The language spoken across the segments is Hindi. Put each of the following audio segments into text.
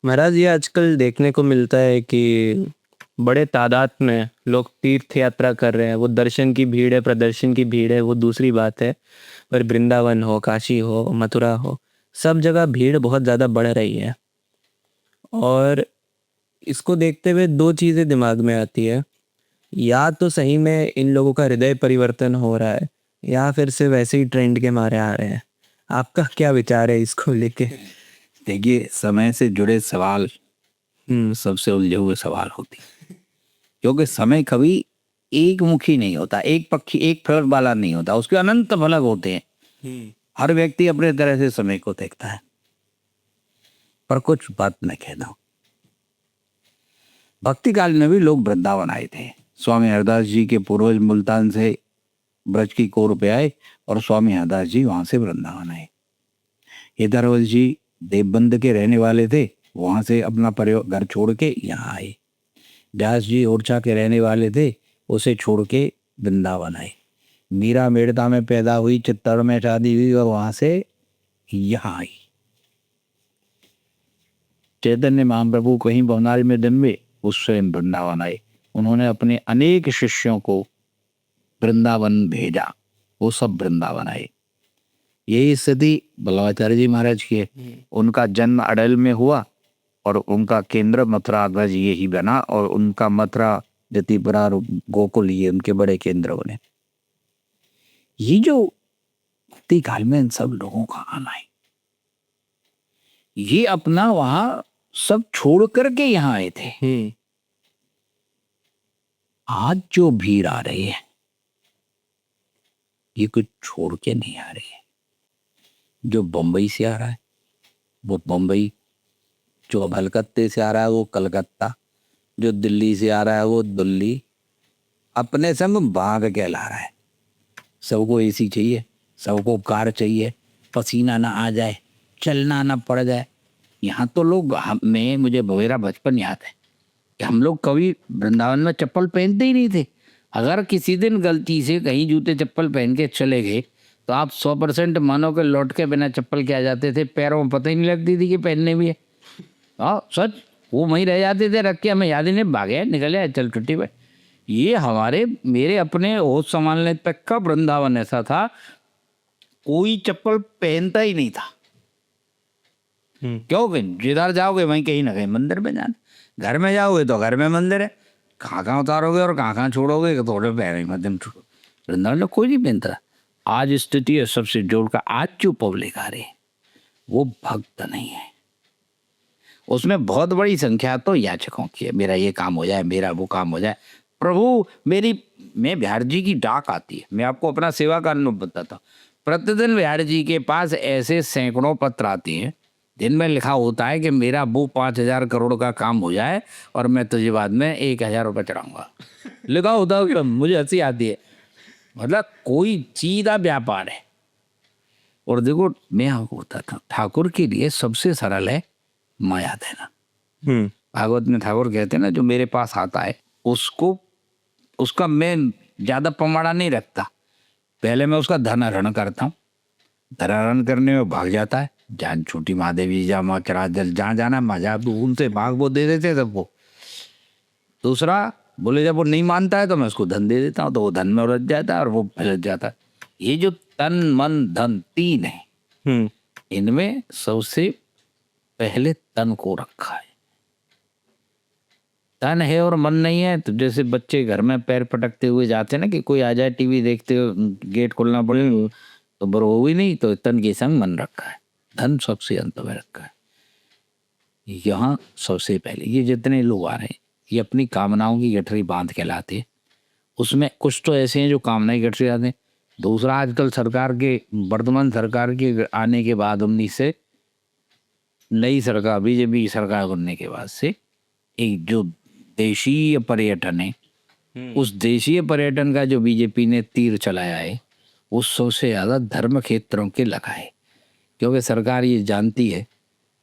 महाराज, ये आजकल देखने को मिलता है कि बड़े तादाद में लोग तीर्थ यात्रा कर रहे हैं। वो दर्शन की भीड़ है, प्रदर्शन की भीड़ है, वो दूसरी बात है। पर वृंदावन हो, काशी हो, मथुरा हो, सब जगह भीड़ बहुत ज़्यादा बढ़ रही है। और इसको देखते हुए दो चीज़ें दिमाग में आती है। या तो सही में इन लोगों का हृदय परिवर्तन हो रहा है, या फिर सिर्फ ऐसे ही ट्रेंड के मारे आ रहे हैं। आपका क्या विचार है इसको लेके? देखिए, समय से जुड़े सवाल सबसे उलझे हुए सवाल होते हैं, क्योंकि समय कभी एक मुखी नहीं होता, एक पक्षी एक फल वाला नहीं होता, उसके अनंत फलक होते हैं। हर व्यक्ति अपने तरह से समय को देखता है। पर कुछ बात मैं कहता हूँ, भक्ति काल में भी लोग वृंदावन आए थे। स्वामी हरदास जी के पूर्वज मुल्तान से ब्रज की कोर पे आए और स्वामी हरदास जी वहां से वृंदावन आए। केदारवल जी देवबंद के रहने वाले थे, वहां से अपना परिवार घर छोड़ के यहाँ आए। व्यास जी ओरछा के रहने वाले थे, उसे छोड़ के वृंदावन आए। मीरा मेड़ता में पैदा हुई, चित्तौड़ में शादी हुई और वहां से यहाँ आई। चैतन्य महाप्रभु कहीं भवनारी में जन्मे, उस स्वयं वृंदावन आए। उन्होंने अपने अनेक शिष्यों को वृंदावन भेजा, वो सब वृंदावन आए। यही स्थिति बल्लभाचार्य जी महाराज की है। उनका जन्म अडल में हुआ और उनका केंद्र मथुरा ध्वज यही बना, और उनका मथुरा, जतिपुरा और गोकुल ये उनके बड़े केंद्र बने। ये जो भक्ति काल में इन सब लोगों का आना है, ये अपना वहां सब छोड़ करके यहाँ आए थे। आज जो भीड़ आ रही है, ये कुछ छोड़ के नहीं आ रही है। जो बंबई से आ रहा है वो बंबई, जो कलकत्ते से आ रहा है वो कलकत्ता, जो दिल्ली से आ रहा है वो दिल्ली, अपने संग भाग के ला रहा है। सबको एसी चाहिए, सबको कार चाहिए, पसीना ना आ जाए, चलना ना पड़ जाए। यहाँ तो लोग, मुझे मेरा बचपन याद है कि हम लोग कभी वृंदावन में चप्पल पहनते ही नहीं थे। अगर किसी दिन गलती से कहीं जूते चप्पल पहन के चले गए तो आप 100% मानो के लौट के बिना चप्पल के आ जाते थे। पैरों में पता ही नहीं लगती थी कि पहनने भी है। हाँ सच, वो वहीं रह जाते थे रख के, हमें याद ही नहीं, भागे निकले आए, चल छुट्टी पे। ये मेरे अपने होश संभालने तक का वृंदावन ऐसा था, कोई चप्पल पहनता ही नहीं था। क्योंकि जिधर जाओगे वहीं कहीं ना कहीं मंदिर में जाना, घर में जाओगे तो घर में मंदिर है, कहाँ कहाँ उतारोगे और कहाँ कहाँ छोड़ोगे, थोड़े पैर मध्यम छोड़ो। वृंदावन में कोई नहीं पहनता। आज स्थिति है सबसे जोड़ का। आज जो पब्लिक आ रही है वो भक्त नहीं है, उसमें बहुत बड़ी संख्या तो याचकों की है। मेरा ये काम हो जाए, मेरा वो काम हो जाए, प्रभु मैं बिहार जी की डाक आती है। मैं आपको अपना सेवा का अनुभव बताता हूँ। प्रतिदिन बिहार जी के पास ऐसे सैकड़ों पत्र आते हैं जिनमें लिखा होता है कि मेरा वो 5,000 करोड़ का काम हो जाए और मैं तुझे बाद में 1,000 रुपये चढ़ाऊंगा। लिखा होता है कि मुझे हंसी आती है। मतलब कोई सीधा व्यापार है। और देखो, मैं आपको बताता हूँ, ठाकुर के लिए सबसे सरल है माया देना। भागवत में ठाकुर कहते हैं ना, जो मेरे पास आता है उसका मैं ज्यादा प्रमाण नहीं रखता। पहले मैं उसका धन हरण करता हूँ, धन हरण करने में भाग जाता है, जान छोटी महादेवी जा माँ चरा जल, जहाँ जाना मजा उनसे भाग, वो दे देते सबको। दूसरा बोले, जब वो नहीं मानता है तो मैं उसको धन दे देता हूँ, तो वो धन में उलझ जाता है और वो फैल जाता है। ये जो तन मन धन तीन है, इनमें सबसे पहले तन को रखा है। तन है और मन नहीं है तो जैसे बच्चे घर में पैर पटकते हुए जाते हैं ना, कि कोई आ जाए टीवी देखते हो, गेट खोलना पड़े तो बरो हो ही नहीं, तो तन के संग मन रखा है, धन सबसे अंत में रखा है। यहाँ सबसे पहले ये जितने लोग आ रहे हैं, ये अपनी कामनाओं की गठरी बांध के लाते। उसमें कुछ तो ऐसे हैं जो कामनाएं गठरी लाते हैं। दूसरा, आजकल वर्तमान सरकार के आने के बाद 19 से नई सरकार, बीजेपी सरकार बनने के बाद से एक जो देशीय पर्यटन है, उस देशीय पर्यटन का जो बीजेपी ने तीर चलाया है, वो सबसे ज्यादा धर्म क्षेत्रों के लगा है। क्योंकि सरकार ये जानती है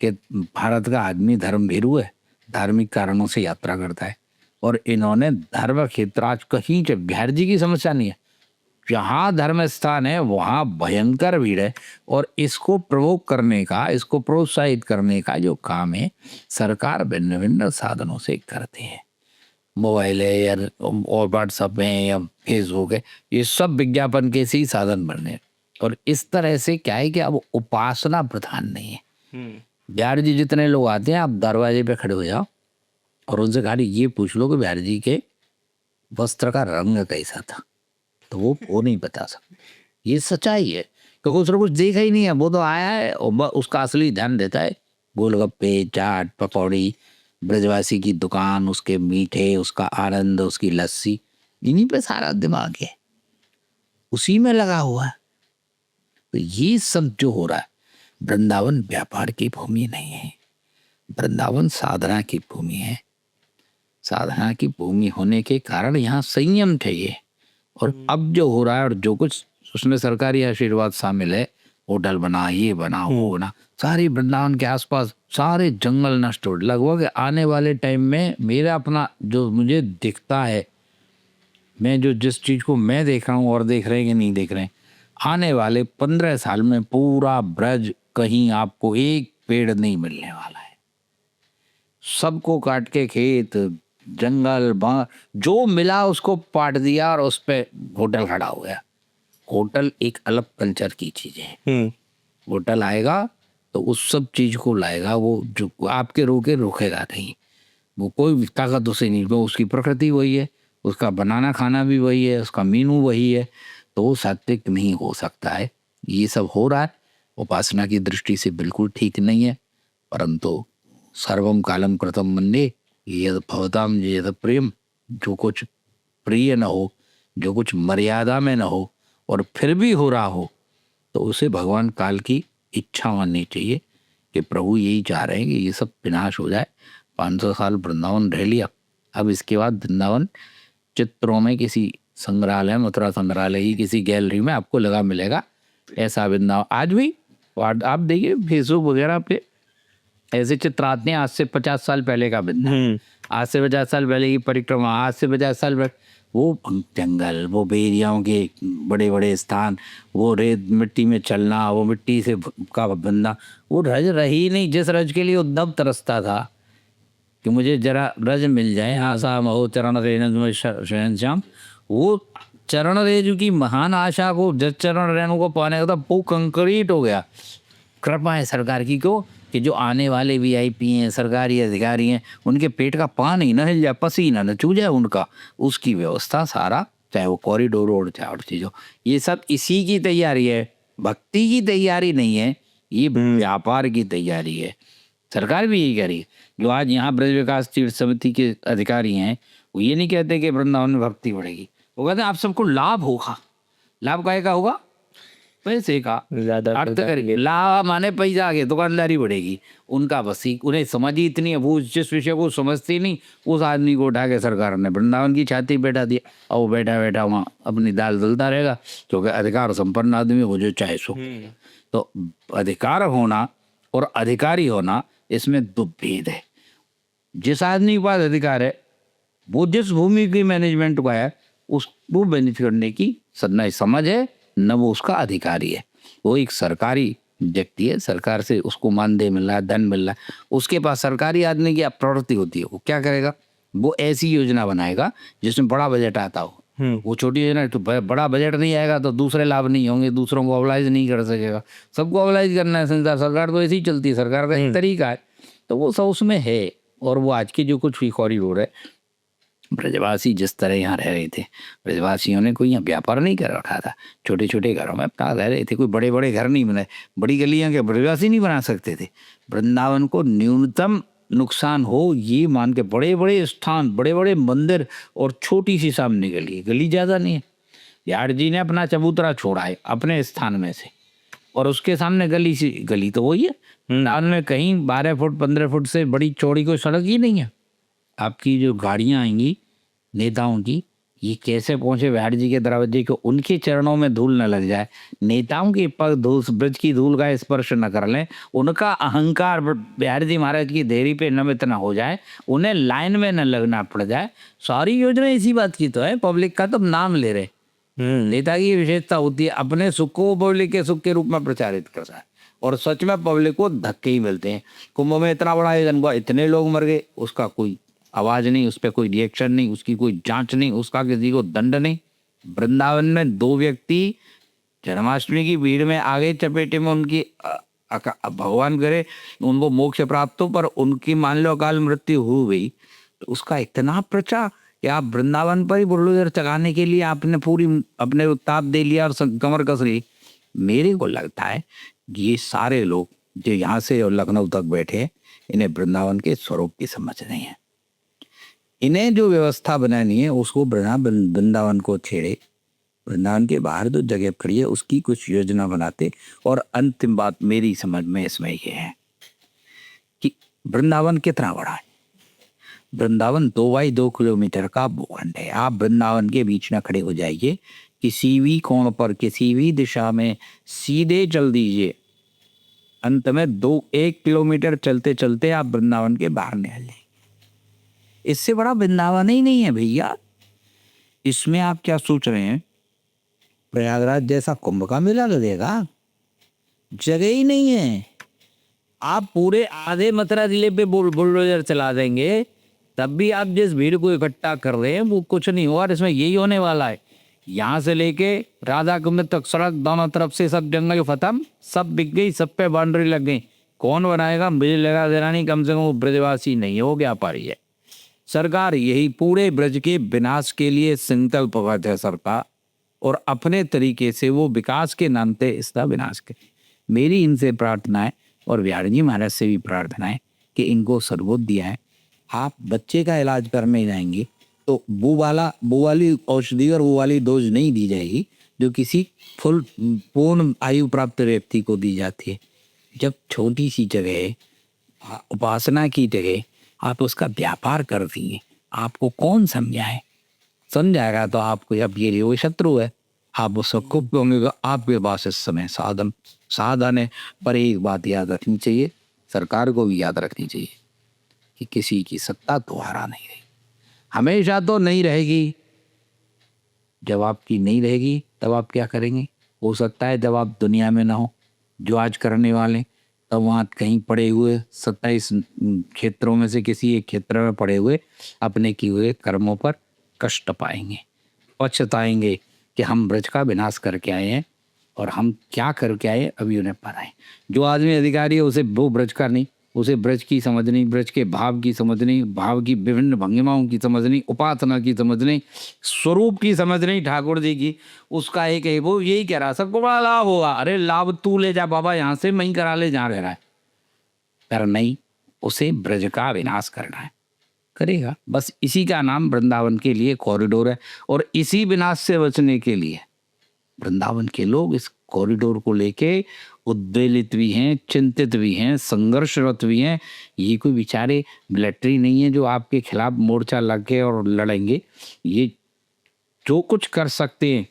कि भारत का आदमी धर्म भीरू है, धार्मिक कारणों से यात्रा करता है, और इन्होंने धर्म क्षेत्र आज कहीं बिहार जी की समस्या नहीं है, जहाँ धर्म स्थान है वहाँ भयंकर भीड़ है। और इसको प्रवोक करने का, इसको प्रोत्साहित करने का जो काम है सरकार भिन्न भिन्न साधनों से करते हैं। मोबाइल है या और व्हाट्सएप है या फेसबुक है, ये सब विज्ञापन के से ही साधन बने हैं। और इस तरह से क्या है कि अब उपासना प्रधान नहीं है। बिहार जी जितने लोग आते हैं, आप दरवाजे पे खड़े हो जाओ और उनसे खाली ये पूछ लो कि बिहार जी के वस्त्र का रंग कैसा था, तो वो नहीं बता सकते। ये सच्चाई है, क्योंकि उसने कुछ देखा ही नहीं है। वो तो आया है और उसका असली ध्यान देता है गोलगप्पे, चाट, पकौड़ी, ब्रजवासी की दुकान, उसके मीठे, उसका आनंद, उसकी लस्सी, इन्हीं पे सारा दिमाग है, उसी में लगा हुआ है। तो ये सब जो हो रहा है, वृंदावन व्यापार की भूमि नहीं है, वृंदावन साधना की भूमि है। साधना की भूमि होने के कारण यहाँ संयम चाहिए। और अब जो हो रहा है और जो कुछ उसमें सरकारी आशीर्वाद शामिल है, होटल बना, ये बना, वो बना, सारी वृंदावन के आसपास सारे जंगल नष्ट हो। लगभग आने वाले टाइम में मेरा अपना जो मुझे दिखता है, मैं जो जिस चीज़ को मैं देख रहा हूँ और देख रहे हैं कि नहीं देख रहे हैं, आने वाले 15 साल में पूरा ब्रज कहीं आपको एक पेड़ नहीं मिलने वाला है। सबको काट के खेत, जंगल, जो मिला उसको पाट दिया और उस पे होटल खड़ा हो गया। होटल एक अलग कल्चर की चीज है। होटल आएगा तो उस सब चीज को लाएगा, वो जो आपके रुकेगा नहीं, वो कोई ताकत उसे नहीं, वो उसकी प्रकृति वही है, उसका बनाना खाना भी वही है, उसका मीनू वही है, तो वो सात्विक नहीं हो सकता है। ये सब हो रहा है, उपासना की दृष्टि से बिल्कुल ठीक नहीं है। परंतु सर्वम कालम कृतम मन्ये यद भवताम यद प्रेम, जो कुछ प्रिय न हो, जो कुछ मर्यादा में न हो और फिर भी हो रहा हो, तो उसे भगवान काल की इच्छा माननी चाहिए कि प्रभु यही चाह रहे हैं कि ये सब विनाश हो जाए। 500 साल वृंदावन रह लिया, अब इसके बाद वृंदावन चित्रों में किसी संग्रहालय, मथुरा संग्रहालय की किसी गैलरी में आपको लगा मिलेगा ऐसा वृंदावन। आज भी आप देखिए फेसबुक वगैरह पे ऐसे चित्र आते हैं, आज से 50 साल पहले का वृंदावन, आज से 50 साल पहले की परिक्रमा, आज से 50 साल पहले वो जंगल, वो बेरियाओं के बड़े बड़े स्थान, वो रेत मिट्टी में चलना, वो मिट्टी से का बनना, वो रज रही नहीं जिस रज के लिए उद्धव तरसता था कि मुझे जरा रज मिल जाए। आशा महो चरण रेणु शयन श्याम, वो चरण रेणु की महान आशा को, जस चरण रेणु को पाने का था, वो कंक्रीट हो गया। कृपा है सरकार की को कि जो आने वाले वीआईपी हैं, सरकारी अधिकारी हैं, उनके पेट का पानी न हिल जाए, पसीना न चू जाए उनका, उसकी व्यवस्था सारा, चाहे वो कॉरिडोर रोड चाहे और चीज़ों, ये सब इसी की तैयारी है। भक्ति की तैयारी नहीं है, ये व्यापार की तैयारी है। सरकार भी यही कह रही है। जो आज यहाँ ब्रज विकास तीर्थ समिति के अधिकारी हैं, वो ये नहीं कहते कि वृंदावन में भक्ति बढ़ेगी, वो कहते हैं आप सबको लाभ होगा। लाभ काहे का होगा? पैसे का। ज्यादा अर्थ करेंगे, लाभ माने पैसा आगे, दुकानदारी बढ़ेगी। उनका बसी, उन्हें समझ ही इतनी है, वो जिस विषय को समझते नहीं, उस आदमी को उठा के सरकार ने वृंदावन की छाती बैठा दिया, और वो बैठा बैठा वहाँ अपनी दाल दलता रहेगा, क्योंकि अधिकार संपन्न आदमी वो जो चाहे सो। तो अधिकार होना और अधिकारी होना, इसमें दो भेद है। जिस आदमी के पास अधिकार है, वो जिस भूमि की मैनेजमेंट को है, उसको बेनिफिट करने की न समझ है, न वो उसका अधिकारी है। वो एक सरकारी व्यक्ति है, सरकार से उसको मानदेय मिल रहा है, धन मिल रहा है, उसके पास सरकारी आदमी की प्रवृत्ति होती है। वो क्या करेगा? वो ऐसी योजना बनाएगा जिसमें बड़ा बजट आता हो। वो छोटी योजना, तो बड़ा बजट नहीं आएगा तो दूसरे लाभ नहीं होंगे, दूसरों को ऑबलाइज नहीं कर सकेगा। सबको ऑबलाइज करना है संसार, सरकार तो ऐसी ही चलती है, सरकार का एक तरीका है। तो वो सब उसमें है। और वो आज की जो कुछ भी कॉरिडोर है, ब्रजवासी जिस तरह यहाँ रह रहे थे, ब्रजवासियों ने कोई यहाँ व्यापार नहीं कर रखा था, छोटे छोटे घरों में अपना रह रहे थे, कोई बड़े बड़े घर नहीं बनाए, बड़ी गलियाँ के ब्रजवासी नहीं बना सकते थे। वृंदावन को न्यूनतम नुकसान हो ये मान के बड़े बड़े स्थान, बड़े बड़े मंदिर और छोटी सी सामने गली ज़्यादा नहीं है। यार जी ने अपना चबूतरा छोड़ा है अपने स्थान में से, और उसके सामने गली तो वही है। में कहीं 12 फुट 15 फुट से बड़ी चौड़ी कोई सड़क ही नहीं है। आपकी जो गाड़ियाँ आएंगी नेताओं की, ये कैसे पहुँचे बिहार जी के दरवाजे को, उनके चरणों में धूल न लग जाए, नेताओं के पग धूल, ब्रज की धूल का स्पर्श न कर लें, उनका अहंकार बिहार जी महाराज की देहरी पे नमित न हो जाए, उन्हें लाइन में न लगना पड़ जाए। सारी योजना इसी बात की तो है। पब्लिक का तो नाम ले रहे, नेता की ये विशेषता होती है, अपने सुख को पब्लिक के सुख के रूप में प्रचारित करता है और सच में पब्लिक को धक्के ही मिलते हैं। कुंभ में इतना बड़ा आयोजन हुआ, इतने लोग मर गए, उसका कोई आवाज नहीं, उस पर कोई रिएक्शन नहीं, उसकी कोई जांच नहीं, उसका किसी को दंड नहीं। वृंदावन में 2 व्यक्ति जन्माष्टमी की भीड़ में आगे चपेटे में उनकी भगवान करे उनको मोक्ष प्राप्त हो, पर उनकी मान लो अकाल मृत्यु हो गई, तो उसका इतना प्रचार कि आप वृंदावन पर ही बुलडोजर चलाने के लिए आपने पूरी अपने उत्ताप दे लिया और कमर कस ली। मेरे को लगता है कि ये सारे लोग जो यहाँ से और लखनऊ तक बैठे हैं, इन्हें वृंदावन के स्वरूप की समझ नहीं है। इन्हें जो व्यवस्था बनानी है उसको वृंदावन को छेड़े, वृंदावन के बाहर जो जगह पड़ी है उसकी कुछ योजना बनाते। और अंतिम बात मेरी समझ में इसमें ये है कि वृंदावन कितना बड़ा है। वृंदावन 2 किलोमीटर का भूखंड है। आप वृंदावन के बीच में खड़े हो जाइए, किसी भी कोण पर किसी भी दिशा में सीधे चल दीजिए, अंत में 1 किलोमीटर चलते चलते आप वृंदावन के बाहर निकल जाएंगे। इससे बड़ा वृंदावन ही नहीं है भैया। इसमें आप क्या सोच रहे हैं, प्रयागराज जैसा कुंभ का मेला लगेगा? जगह ही नहीं है। आप पूरे आधे मथुरा जिले पे बुलडोजर चला देंगे, तब भी आप जिस भीड़ को इकट्ठा कर रहे हैं वो कुछ नहीं हुआ। इसमें यही होने वाला है, यहाँ से लेके राधा कुंड तक सड़क दोनों तरफ से सब जंगल खत्म, सब बिक गई, सब पे बाउंड्री लग गई। कौन बनाएगा? मुझे लगा देना नहीं, कम से कम वो ब्रजवासी नहीं है, वो व्यापारी है। सरकार यही पूरे ब्रज के विनाश के लिए संकल्पबद्ध है सरकार, और अपने तरीके से वो विकास के नाम पे इसका विनाश करे। मेरी इनसे प्रार्थना है और बिहारी जी महाराज से भी प्रार्थना है कि इनको सर्वोच्च दिया है। आप बच्चे का इलाज करने जाएंगे तो वो वाली औषधि और वो वाली डोज नहीं दी जाएगी जो किसी पूर्ण आयु प्राप्त व्यक्ति को दी जाती है। जब छोटी सी जगह उपासना की जगह आप उसका व्यापार कर दिए, आपको कौन समझाए? समझाएगा तो आपको अब ये वो शत्रु है, आप उसको खूब होंगे। आपके पास इस समय साधन है, पर एक बात याद रखनी चाहिए, सरकार को भी याद रखनी चाहिए कि किसी की सत्ता दोबारा नहीं रहेगी, हमेशा तो नहीं रहेगी। जब आपकी नहीं रहेगी तब आप क्या करेंगे? हो सकता है जब आप दुनिया में ना हो, जो आज करने वाले, तब वहाँ कहीं पड़े हुए 27 क्षेत्रों में से किसी एक क्षेत्र में पड़े हुए अपने किए हुए कर्मों पर कष्ट पाएंगे, पछताएंगे कि हम ब्रज का विनाश करके आए हैं और हम क्या करके आए अभी उन्हें पता है। जो आदमी अधिकारी है उसे वो ब्रज का नहीं, उसे ब्रज की समझ नहीं, ब्रज के भाव की समझ नहीं, भाव की विभिन्न भंगिमाओं की समझ नहीं, उपासना की समझ नहीं, स्वरूप की समझ नहीं ठाकुर जी की। उसका एक है वो यही कह रहा सबको बड़ा लाभ होगा। अरे लाभ तू ले जा बाबा, यहाँ से मैं करा ले जहाँ रह रहा है, पर नहीं, उसे ब्रज का विनाश करना है, करेगा। बस इसी का नाम वृंदावन के लिए कॉरिडोर है। और इसी विनाश से बचने के लिए वृंदावन के लोग इस कॉरिडोर को लेके उद्वेलित भी हैं, चिंतित भी हैं, संघर्षरत भी हैं। ये कोई बेचारे मिलिट्री नहीं है जो आपके खिलाफ मोर्चा लग के और लड़ेंगे। ये जो कुछ कर सकते हैं,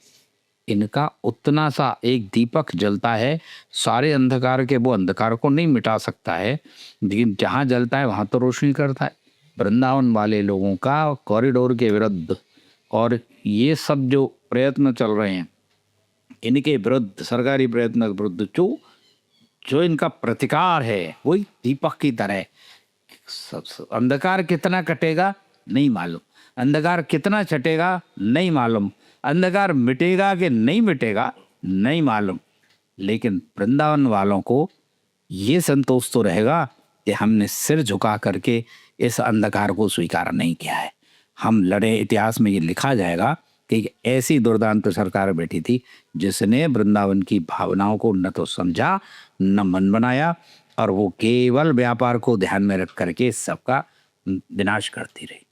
इनका उतना सा एक दीपक जलता है, सारे अंधकार के वो अंधकार को नहीं मिटा सकता है, लेकिन जहाँ जलता है वहाँ तो रोशनी करता है। वृंदावन वाले लोगों का कॉरिडोर के विरुद्ध और ये सब जो प्रयत्न चल रहे हैं, इनके विरुद्ध, सरकारी प्रयत्न के विरुद्ध जो इनका प्रतिकार है, वही दीपक की तरह। अंधकार कितना कटेगा नहीं मालूम, अंधकार कितना छटेगा नहीं मालूम, अंधकार मिटेगा कि नहीं मिटेगा नहीं मालूम, लेकिन वृंदावन वालों को ये संतोष तो रहेगा कि हमने सिर झुका करके इस अंधकार को स्वीकार नहीं किया है। हम लड़े, इतिहास में ये लिखा जाएगा कि ऐसी दुर्दांत सरकार बैठी थी जिसने वृंदावन की भावनाओं को न तो समझा न मन बनाया, और वो केवल व्यापार को ध्यान में रख करके सबका विनाश करती रही।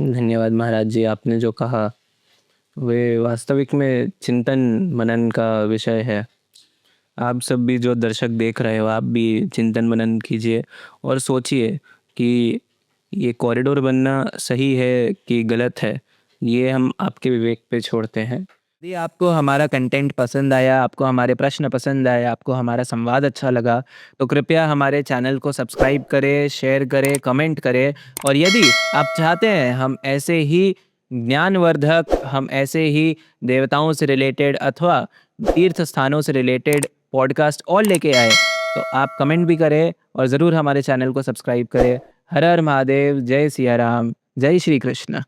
धन्यवाद महाराज जी, आपने जो कहा वे वास्तविक में चिंतन मनन का विषय है। आप सब भी जो दर्शक देख रहे हो, आप भी चिंतन मनन कीजिए और सोचिए कि ये कॉरिडोर बनना सही है कि गलत है। ये हम आपके विवेक पे छोड़ते हैं। यदि आपको हमारा कंटेंट पसंद आया, आपको हमारे प्रश्न पसंद आए, आपको हमारा संवाद अच्छा लगा, तो कृपया हमारे चैनल को सब्सक्राइब करें, शेयर करें, कमेंट करें। और यदि आप चाहते हैं हम ऐसे ही ज्ञानवर्धक हम ऐसे ही देवताओं से रिलेटेड अथवा तीर्थ स्थानों से रिलेटेड पॉडकास्ट और लेके आए, तो आप कमेंट भी करें और ज़रूर हमारे चैनल को सब्सक्राइब करें। हर हर महादेव, जय सिया राम, जय श्री कृष्ण।